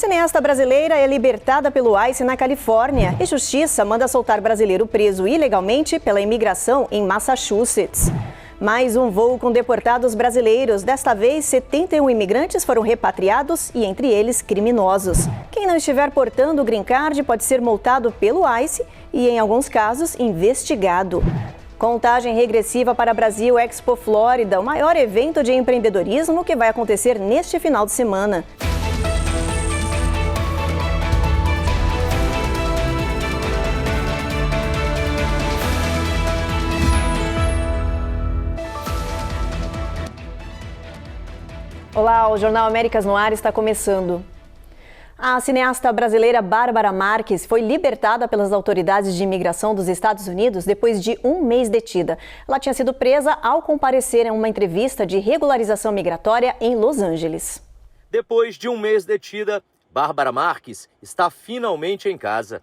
Cineasta brasileira é libertada pelo ICE na Califórnia e justiça manda soltar brasileiro preso ilegalmente pela imigração em Massachusetts. Mais um voo com deportados brasileiros. Desta vez, 71 imigrantes foram repatriados e, entre eles, criminosos. Quem não estiver portando o Green Card pode ser multado pelo ICE e, em alguns casos, investigado. Contagem regressiva para Brasil Expo Flórida, o maior evento de empreendedorismo que vai acontecer neste final de semana. Olá, o Jornal Américas no Ar está começando. A cineasta brasileira Bárbara Marques foi libertada pelas autoridades de imigração dos Estados Unidos depois de um mês detida. Ela tinha sido presa ao comparecer em uma entrevista de regularização migratória em Los Angeles. Depois de um mês detida, Bárbara Marques está finalmente em casa.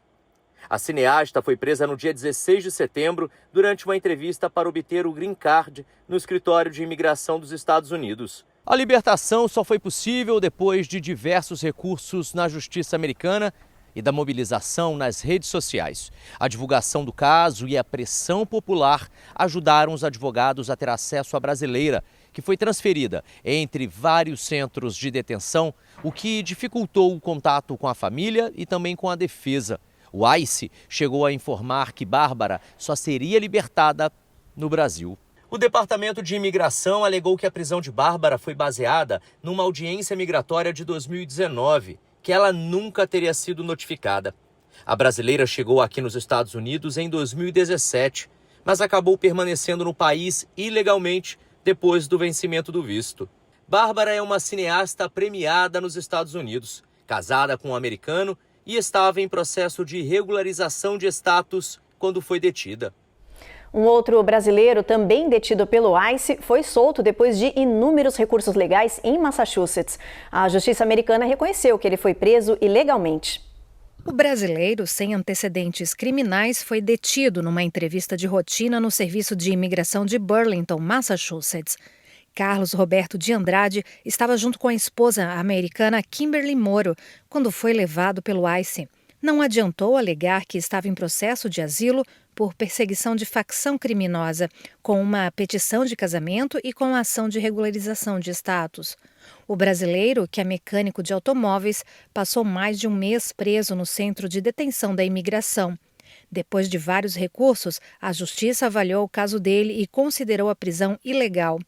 A cineasta foi presa no dia 16 de setembro durante uma entrevista para obter o Green Card no escritório de imigração dos Estados Unidos. A libertação só foi possível depois de diversos recursos na justiça americana e da mobilização nas redes sociais. A divulgação do caso e a pressão popular ajudaram os advogados a ter acesso à brasileira, que foi transferida entre vários centros de detenção, o que dificultou o contato com a família e também com a defesa. O ICE chegou a informar que Bárbara só seria libertada no Brasil. O Departamento de Imigração alegou que a prisão de Bárbara foi baseada numa audiência migratória de 2019, que ela nunca teria sido notificada. A brasileira chegou aqui nos Estados Unidos em 2017, mas acabou permanecendo no país ilegalmente depois do vencimento do visto. Bárbara é uma cineasta premiada nos Estados Unidos, casada com um americano e estava em processo de regularização de status quando foi detida. Um outro brasileiro, também detido pelo ICE, foi solto depois de inúmeros recursos legais em Massachusetts. A justiça americana reconheceu que ele foi preso ilegalmente. O brasileiro, sem antecedentes criminais, foi detido numa entrevista de rotina no Serviço de Imigração de Burlington, Massachusetts. Carlos Roberto de Andrade estava junto com a esposa americana Kimberly Moro quando foi levado pelo ICE. Não adiantou alegar que estava em processo de asilo por perseguição de facção criminosa, com uma petição de casamento e com a ação de regularização de status. O brasileiro, que é mecânico de automóveis, passou mais de um mês preso no centro de detenção da imigração. Depois de vários recursos, a justiça avaliou o caso dele e considerou a prisão ilegal.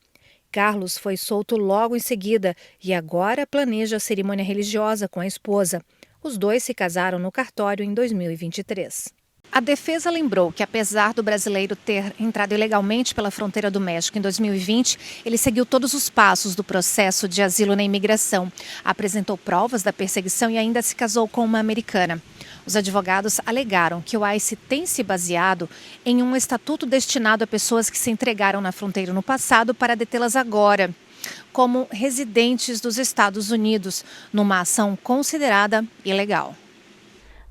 Carlos foi solto logo em seguida e agora planeja a cerimônia religiosa com a esposa. Os dois se casaram no cartório em 2023. A defesa lembrou que, apesar do brasileiro ter entrado ilegalmente pela fronteira do México em 2020, ele seguiu todos os passos do processo de asilo na imigração, apresentou provas da perseguição e ainda se casou com uma americana. Os advogados alegaram que o ICE tem se baseado em um estatuto destinado a pessoas que se entregaram na fronteira no passado para detê-las agora, como residentes dos Estados Unidos, numa ação considerada ilegal.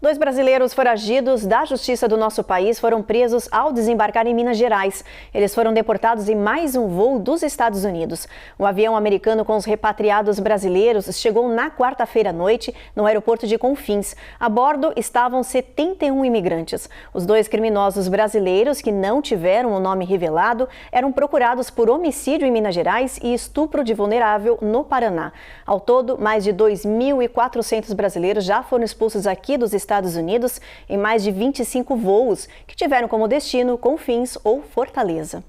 2 brasileiros foragidos da justiça do nosso país foram presos ao desembarcar em Minas Gerais. Eles foram deportados em mais um voo dos Estados Unidos. O avião americano com os repatriados brasileiros chegou na quarta-feira à noite no aeroporto de Confins. A bordo estavam 71 imigrantes. Os 2 criminosos brasileiros, que não tiveram o nome revelado, eram procurados por homicídio em Minas Gerais e estupro de vulnerável no Paraná. Ao todo, mais de 2.400 brasileiros já foram expulsos aqui dos Estados Unidos em mais de 25 voos que tiveram como destino Confins ou Fortaleza.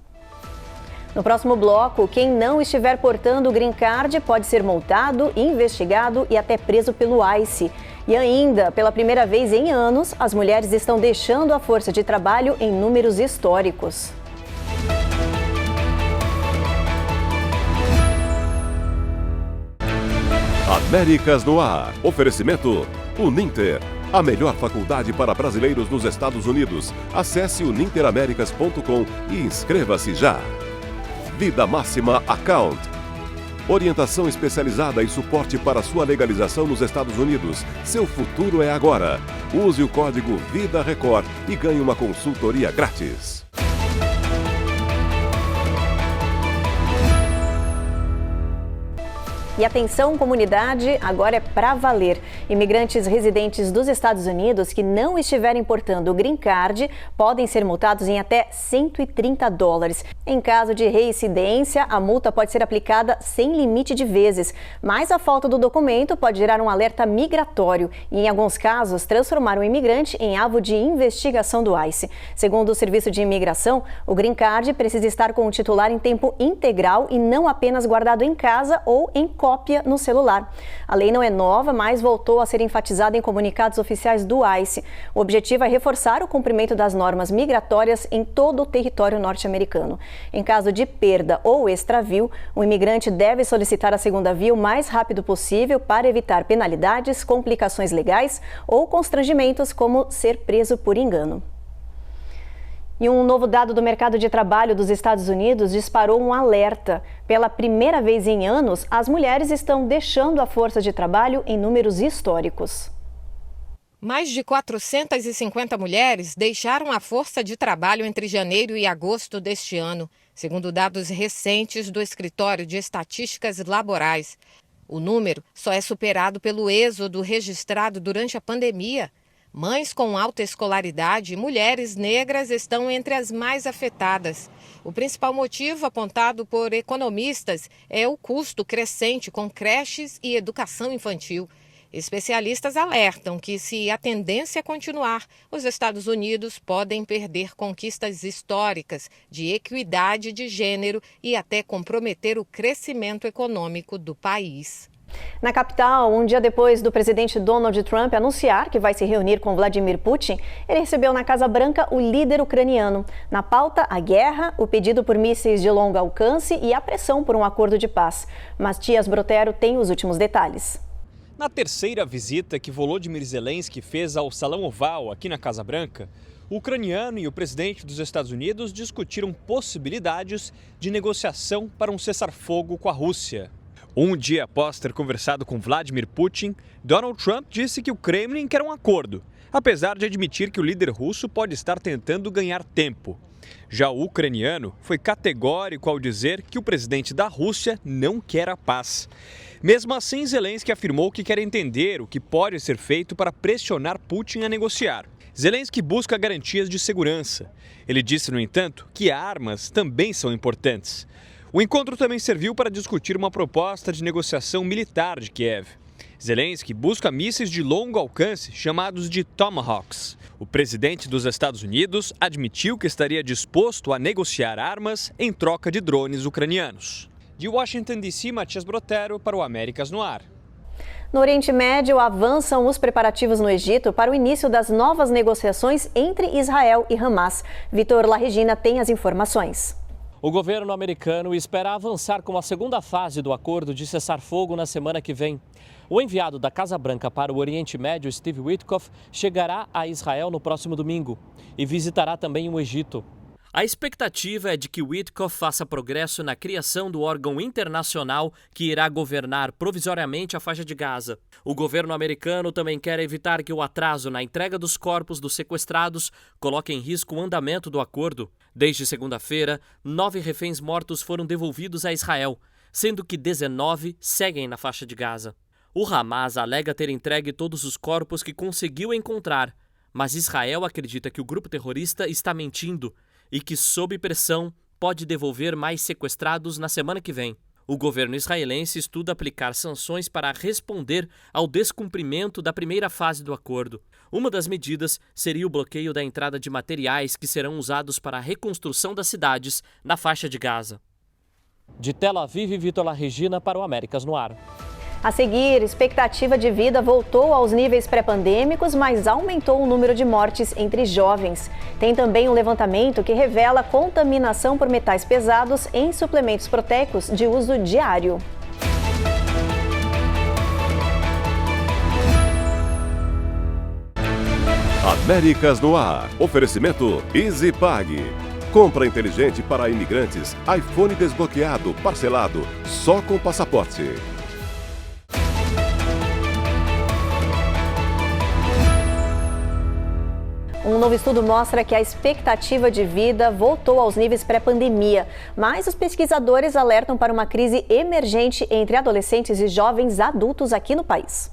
No próximo bloco, quem não estiver portando o Green Card pode ser multado, investigado e até preso pelo ICE. E ainda, pela primeira vez em anos, as mulheres estão deixando a força de trabalho em números históricos. Américas no Ar. Oferecimento Uninter. A melhor faculdade para brasileiros nos Estados Unidos. Acesse uninteraméricas.com e inscreva-se já. Vida Máxima Account. Orientação especializada e suporte para sua legalização nos Estados Unidos. Seu futuro é agora. Use o código Vida Record e ganhe uma consultoria grátis. E atenção, comunidade, agora é pra valer. Imigrantes residentes dos Estados Unidos que não estiverem portando o Green Card podem ser multados em até $130. Em caso de reincidência, a multa pode ser aplicada sem limite de vezes, mas a falta do documento pode gerar um alerta migratório e, em alguns casos, transformar o imigrante em alvo de investigação do ICE. Segundo o Serviço de Imigração, o Green Card precisa estar com o titular em tempo integral e não apenas guardado em casa ou em cópia no celular. A lei não é nova, mas voltou a ser enfatizada em comunicados oficiais do ICE. O objetivo é reforçar o cumprimento das normas migratórias em todo o território norte-americano. Em caso de perda ou extravio, o imigrante deve solicitar a segunda via o mais rápido possível para evitar penalidades, complicações legais ou constrangimentos como ser preso por engano. E um novo dado do mercado de trabalho dos Estados Unidos disparou um alerta. Pela primeira vez em anos, as mulheres estão deixando a força de trabalho em números históricos. Mais de 450 mulheres deixaram a força de trabalho entre janeiro e agosto deste ano, segundo dados recentes do Escritório de Estatísticas Laborais. O número só é superado pelo êxodo registrado durante a pandemia. Mães com alta escolaridade e mulheres negras estão entre as mais afetadas. O principal motivo apontado por economistas é o custo crescente com creches e educação infantil. Especialistas alertam que, se a tendência continuar, os Estados Unidos podem perder conquistas históricas de equidade de gênero e até comprometer o crescimento econômico do país. Na capital, um dia depois do presidente Donald Trump anunciar que vai se reunir com Vladimir Putin, ele recebeu na Casa Branca o líder ucraniano. Na pauta, a guerra, o pedido por mísseis de longo alcance e a pressão por um acordo de paz. Matias Brotero tem os últimos detalhes. Na terceira visita que Volodymyr Zelensky fez ao Salão Oval aqui na Casa Branca, o ucraniano e o presidente dos Estados Unidos discutiram possibilidades de negociação para um cessar-fogo com a Rússia. Um dia após ter conversado com Vladimir Putin, Donald Trump disse que o Kremlin quer um acordo, apesar de admitir que o líder russo pode estar tentando ganhar tempo. Já o ucraniano foi categórico ao dizer que o presidente da Rússia não quer a paz. Mesmo assim, Zelensky afirmou que quer entender o que pode ser feito para pressionar Putin a negociar. Zelensky busca garantias de segurança. Ele disse, no entanto, que armas também são importantes. O encontro também serviu para discutir uma proposta de negociação militar de Kiev. Zelensky busca mísseis de longo alcance, chamados de Tomahawks. O presidente dos Estados Unidos admitiu que estaria disposto a negociar armas em troca de drones ucranianos. De Washington, D.C., Matias Brotero para o Américas no Ar. No Oriente Médio, avançam os preparativos no Egito para o início das novas negociações entre Israel e Hamas. Vitor Larregina tem as informações. O governo americano espera avançar com a segunda fase do acordo de cessar-fogo na semana que vem. O enviado da Casa Branca para o Oriente Médio, Steve Witkoff, chegará a Israel no próximo domingo e visitará também o Egito. A expectativa é de que Witkoff faça progresso na criação do órgão internacional que irá governar provisoriamente a faixa de Gaza. O governo americano também quer evitar que o atraso na entrega dos corpos dos sequestrados coloque em risco o andamento do acordo. Desde segunda-feira, 9 reféns mortos foram devolvidos a Israel, sendo que 19 seguem na faixa de Gaza. O Hamas alega ter entregue todos os corpos que conseguiu encontrar, mas Israel acredita que o grupo terrorista está mentindo e que, sob pressão, pode devolver mais sequestrados na semana que vem. O governo israelense estuda aplicar sanções para responder ao descumprimento da primeira fase do acordo. Uma das medidas seria o bloqueio da entrada de materiais que serão usados para a reconstrução das cidades na faixa de Gaza. De Tel Aviv, Vitor Larregina para o Américas no Ar. A seguir, expectativa de vida voltou aos níveis pré-pandêmicos, mas aumentou o número de mortes entre jovens. Tem também um levantamento que revela contaminação por metais pesados em suplementos proteicos de uso diário. Américas no Ar. Oferecimento EasyPag. Compra inteligente para imigrantes. iPhone desbloqueado, parcelado, só com passaporte. Um novo estudo mostra que a expectativa de vida voltou aos níveis pré-pandemia, mas os pesquisadores alertam para uma crise emergente entre adolescentes e jovens adultos aqui no país.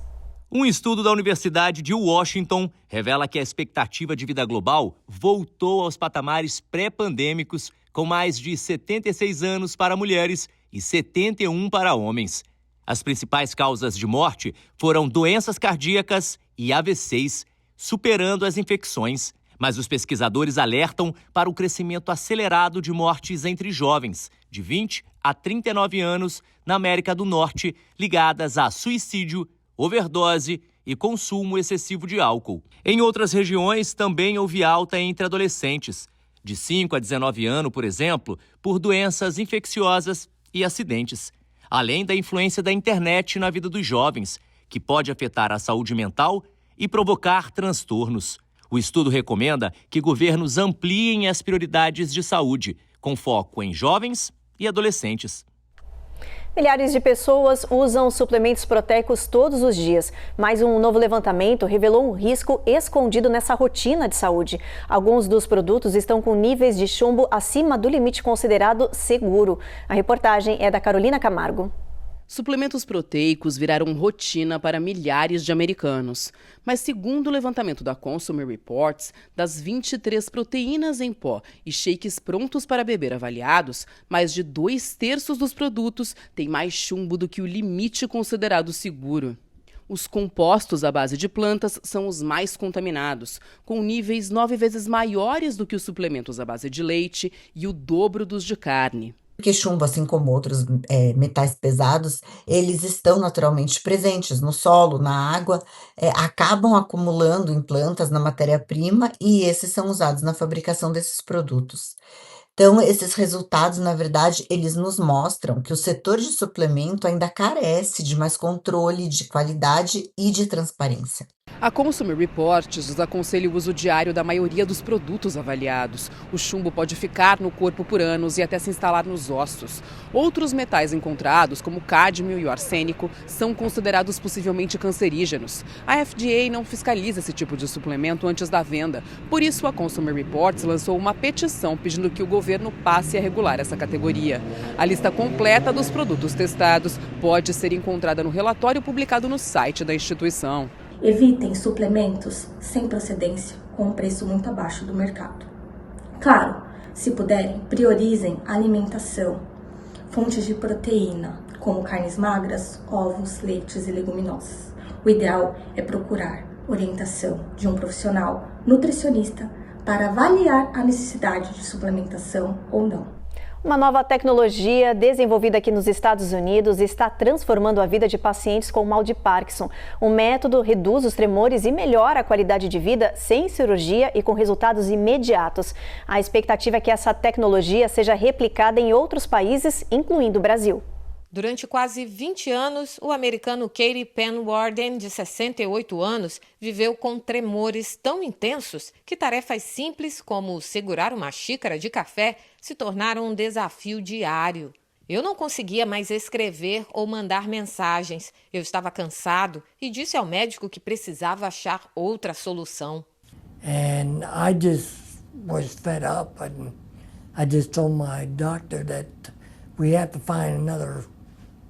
Um estudo da Universidade de Washington revela que a expectativa de vida global voltou aos patamares pré-pandêmicos, com mais de 76 anos para mulheres e 71 para homens. As principais causas de morte foram doenças cardíacas e AVCs, superando as infecções. Mas os pesquisadores alertam para o crescimento acelerado de mortes entre jovens, de 20 a 39 anos, na América do Norte, ligadas a suicídio, overdose e consumo excessivo de álcool. Em outras regiões, também houve alta entre adolescentes, de 5 a 19 anos, por exemplo, por doenças infecciosas e acidentes, além da influência da internet na vida dos jovens, que pode afetar a saúde mental e provocar transtornos. O estudo recomenda que governos ampliem as prioridades de saúde, com foco em jovens e adolescentes. Milhares de pessoas usam suplementos proteicos todos os dias, mas um novo levantamento revelou um risco escondido nessa rotina de saúde. Alguns dos produtos estão com níveis de chumbo acima do limite considerado seguro. A reportagem é da Carolina Camargo. Suplementos proteicos viraram rotina para milhares de americanos. Mas segundo o levantamento da Consumer Reports, das 23 proteínas em pó e shakes prontos para beber avaliados, mais de 2/3 dos produtos têm mais chumbo do que o limite considerado seguro. Os compostos à base de plantas são os mais contaminados, com níveis 9 vezes maiores do que os suplementos à base de leite e o dobro dos de carne. Porque chumbo, assim como outros metais pesados, eles estão naturalmente presentes no solo, na água, acabam acumulando em plantas, na matéria-prima, e esses são usados na fabricação desses produtos. Então, esses resultados, na verdade, eles nos mostram que o setor de suplemento ainda carece de mais controle de qualidade e de transparência. A Consumer Reports aconselha o uso diário da maioria dos produtos avaliados. O chumbo pode ficar no corpo por anos e até se instalar nos ossos. Outros metais encontrados, como o cádmio e o arsênico, são considerados possivelmente cancerígenos. A FDA não fiscaliza esse tipo de suplemento antes da venda. Por isso, a Consumer Reports lançou uma petição pedindo que o governo passe a regular essa categoria. A lista completa dos produtos testados pode ser encontrada no relatório publicado no site da instituição. Evitem suplementos sem procedência com um preço muito abaixo do mercado. Claro, se puderem, priorizem a alimentação, fontes de proteína, como carnes magras, ovos, leites e leguminosas. O ideal é procurar orientação de um profissional nutricionista para avaliar a necessidade de suplementação ou não. Uma nova tecnologia desenvolvida aqui nos Estados Unidos está transformando a vida de pacientes com mal de Parkinson. O método reduz os tremores e melhora a qualidade de vida sem cirurgia e com resultados imediatos. A expectativa é que essa tecnologia seja replicada em outros países, incluindo o Brasil. Durante quase 20 anos, o americano Katie Penwarden, de 68 anos, viveu com tremores tão intensos que tarefas simples como segurar uma xícara de café se tornaram um desafio diário. Eu não conseguia mais escrever ou mandar mensagens. Eu estava cansado e disse ao médico que precisava achar outra solução. And I just was fed up and I just told my doctor that we have to find another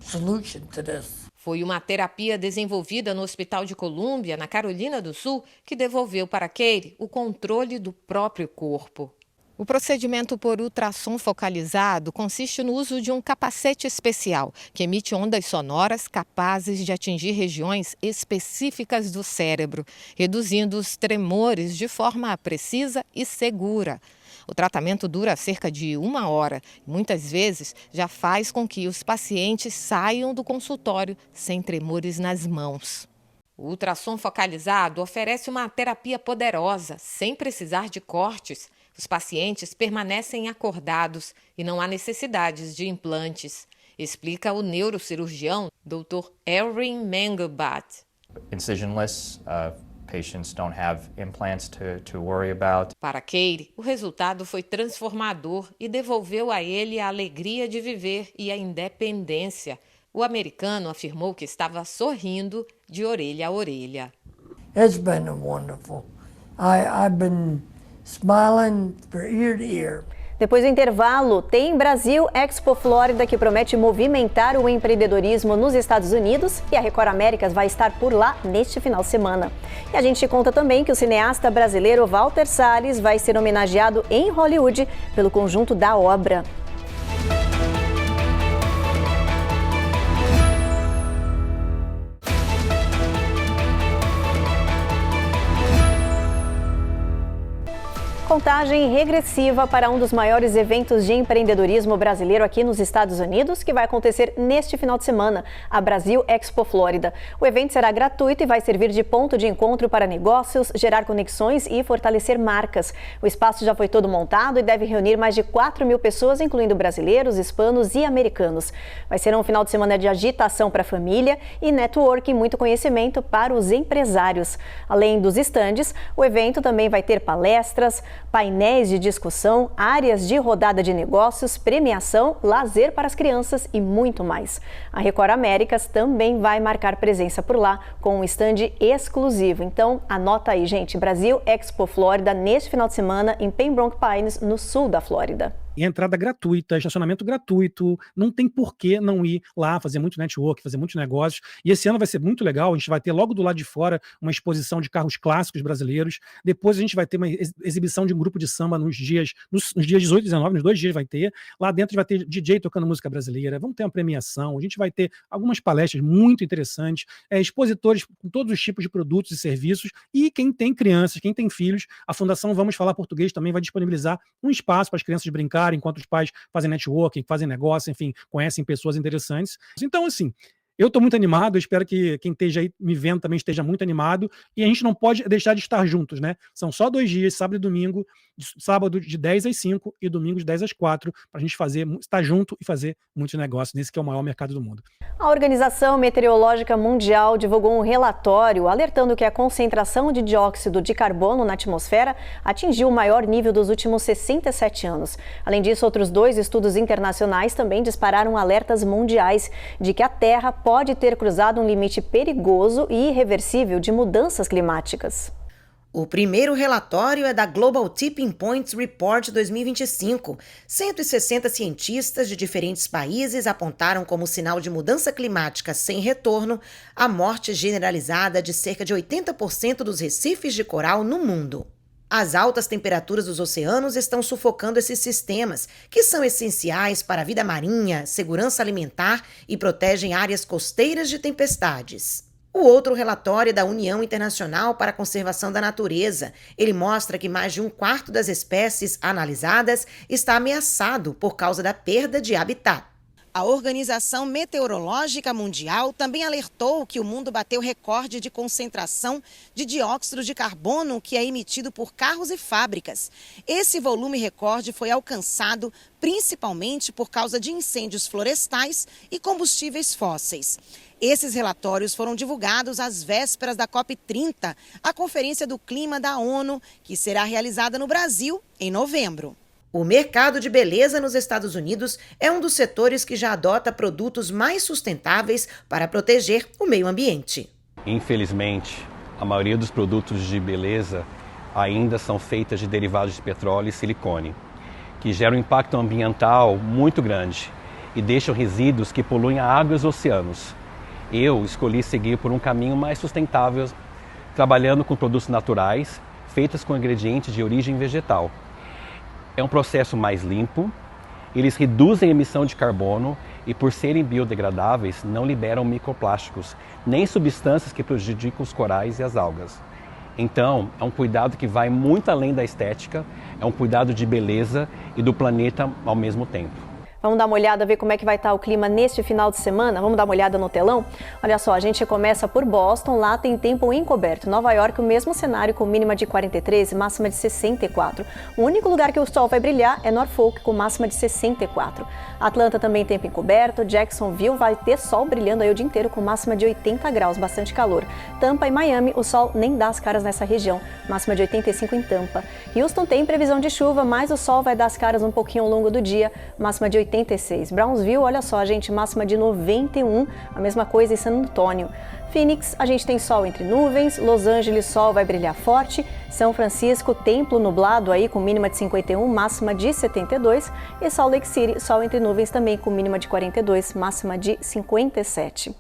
solution to this. Foi uma terapia desenvolvida no Hospital de Columbia, na Carolina do Sul, que devolveu para Katie o controle do próprio corpo. O procedimento por ultrassom focalizado consiste no uso de um capacete especial que emite ondas sonoras capazes de atingir regiões específicas do cérebro, reduzindo os tremores de forma precisa e segura. O tratamento dura cerca de 1 hora e muitas vezes já faz com que os pacientes saiam do consultório sem tremores nas mãos. O ultrassom focalizado oferece uma terapia poderosa, sem precisar de cortes. Os pacientes permanecem acordados e não há necessidades de implantes, explica o neurocirurgião Dr. Erin Mengelbart. Incisionless, patients don't have implants to worry about. Para Katie, o resultado foi transformador e devolveu a ele a alegria de viver e a independência. O americano afirmou que estava sorrindo de orelha a orelha. It's been wonderful. I've been smiling from ear to ear. Depois do intervalo, tem Brasil Expo Flórida, que promete movimentar o empreendedorismo nos Estados Unidos, e a Record Américas vai estar por lá neste final de semana. E a gente conta também que o cineasta brasileiro Walter Salles vai ser homenageado em Hollywood pelo conjunto da obra. Contagem regressiva para um dos maiores eventos de empreendedorismo brasileiro aqui nos Estados Unidos, que vai acontecer neste final de semana, a Brasil Expo Flórida. O evento será gratuito e vai servir de ponto de encontro para negócios, gerar conexões e fortalecer marcas. O espaço já foi todo montado e deve reunir mais de 4.000 pessoas, incluindo brasileiros, hispanos e americanos. Vai ser um final de semana de agitação para a família e networking, muito conhecimento para os empresários. Além dos estandes, o evento também vai ter palestras, painéis de discussão, áreas de rodada de negócios, premiação, lazer para as crianças e muito mais. A Record Américas também vai marcar presença por lá com um stand exclusivo. Então, anota aí, gente, Brasil Expo Flórida neste final de semana em Pembroke Pines, no sul da Flórida. E entrada gratuita, estacionamento gratuito, não tem por que não ir lá fazer muito network, fazer muitos negócios. E esse ano vai ser muito legal, a gente vai ter logo do lado de fora uma exposição de carros clássicos brasileiros. Depois a gente vai ter uma exibição de um grupo de samba nos dias 18 e 19, nos 2 dias vai ter. Lá dentro vai ter DJ tocando música brasileira, vamos ter uma premiação, a gente vai ter algumas palestras muito interessantes, expositores com todos os tipos de produtos e serviços. E quem tem crianças, quem tem filhos, a Fundação Vamos Falar Português também vai disponibilizar um espaço para as crianças brincar, enquanto os pais fazem networking, fazem negócio, enfim, conhecem pessoas interessantes. Então, assim, eu estou muito animado, eu espero que quem esteja aí me vendo também esteja muito animado, e a gente não pode deixar de estar juntos, né? São só 2 dias, sábado e domingo, sábado de 10 às 5 e domingo de 10 às 4, para a gente estar junto e fazer muitos negócios nesse que é o maior mercado do mundo. A Organização Meteorológica Mundial divulgou um relatório alertando que a concentração de dióxido de carbono na atmosfera atingiu o maior nível dos últimos 67 anos. Além disso, outros 2 estudos internacionais também dispararam alertas mundiais de que a Terra pode ter cruzado um limite perigoso e irreversível de mudanças climáticas. O primeiro relatório é da Global Tipping Points Report 2025. 160 cientistas de diferentes países apontaram como sinal de mudança climática sem retorno a morte generalizada de cerca de 80% dos recifes de coral no mundo. As altas temperaturas dos oceanos estão sufocando esses sistemas, que são essenciais para a vida marinha, segurança alimentar e protegem áreas costeiras de tempestades. O outro relatório é da União Internacional para a Conservação da Natureza. Ele mostra que mais de 1/4 das espécies analisadas está ameaçado por causa da perda de habitat. A Organização Meteorológica Mundial também alertou que o mundo bateu recorde de concentração de dióxido de carbono que é emitido por carros e fábricas. Esse volume recorde foi alcançado principalmente por causa de incêndios florestais e combustíveis fósseis. Esses relatórios foram divulgados às vésperas da COP30, a Conferência do Clima da ONU, que será realizada no Brasil em novembro. O mercado de beleza nos Estados Unidos é um dos setores que já adota produtos mais sustentáveis para proteger o meio ambiente. Infelizmente, a maioria dos produtos de beleza ainda são feitos de derivados de petróleo e silicone, que geram um impacto ambiental muito grande e deixam resíduos que poluem a água e os oceanos. Eu escolhi seguir por um caminho mais sustentável, trabalhando com produtos naturais, feitos com ingredientes de origem vegetal. É um processo mais limpo, eles reduzem a emissão de carbono e, por serem biodegradáveis, não liberam microplásticos, nem substâncias que prejudicam os corais e as algas. Então, é um cuidado que vai muito além da estética, é um cuidado de beleza e do planeta ao mesmo tempo. Vamos dar uma olhada, ver como é que vai estar o clima neste final de semana? Vamos dar uma olhada no telão? Olha só, a gente começa por Boston, lá tem tempo encoberto. Nova York, o mesmo cenário com mínima de 43 e máxima de 64. O único lugar que o sol vai brilhar é Norfolk, com máxima de 64. Atlanta também tempo encoberto. Jacksonville vai ter sol brilhando aí o dia inteiro com máxima de 80 graus, bastante calor. Tampa e Miami, o sol nem dá as caras nessa região, máxima de 85 em Tampa. Houston tem previsão de chuva, mas o sol vai dar as caras um pouquinho ao longo do dia, máxima de 80. 86. Brownsville, olha só, gente, máxima de 91, a mesma coisa em San Antônio. Phoenix, a gente tem sol entre nuvens. Los Angeles, sol vai brilhar forte. São Francisco, templo nublado aí com mínima de 51, máxima de 72. E Salt Lake City, sol entre nuvens também com mínima de 42, máxima de 57.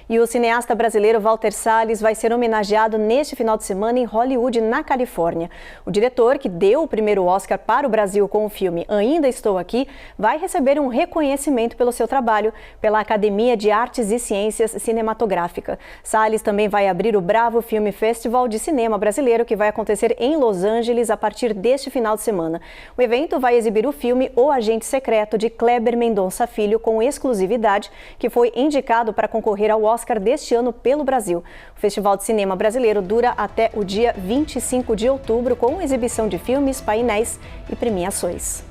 E o cineasta brasileiro Walter Salles vai ser homenageado neste final de semana em Hollywood, na Califórnia. O diretor, que deu o primeiro Oscar para o Brasil com o filme Ainda Estou Aqui, vai receber um reconhecimento pelo seu trabalho pela Academia de Artes e Ciências Cinematográfica. Salles também vai abrir o Bravo Film Festival de Cinema Brasileiro, que vai acontecer em Los Angeles a partir deste final de semana. O evento vai exibir o filme O Agente Secreto, de Kleber Mendonça Filho, com exclusividade, que foi indicado para concorrer ao Oscar deste ano pelo Brasil. O Festival de Cinema Brasileiro dura até o dia 25 de outubro, com exibição de filmes, painéis e premiações.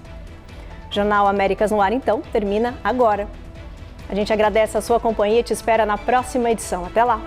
Jornal Américas no Ar, então, termina agora. A gente agradece a sua companhia e te espera na próxima edição. Até lá!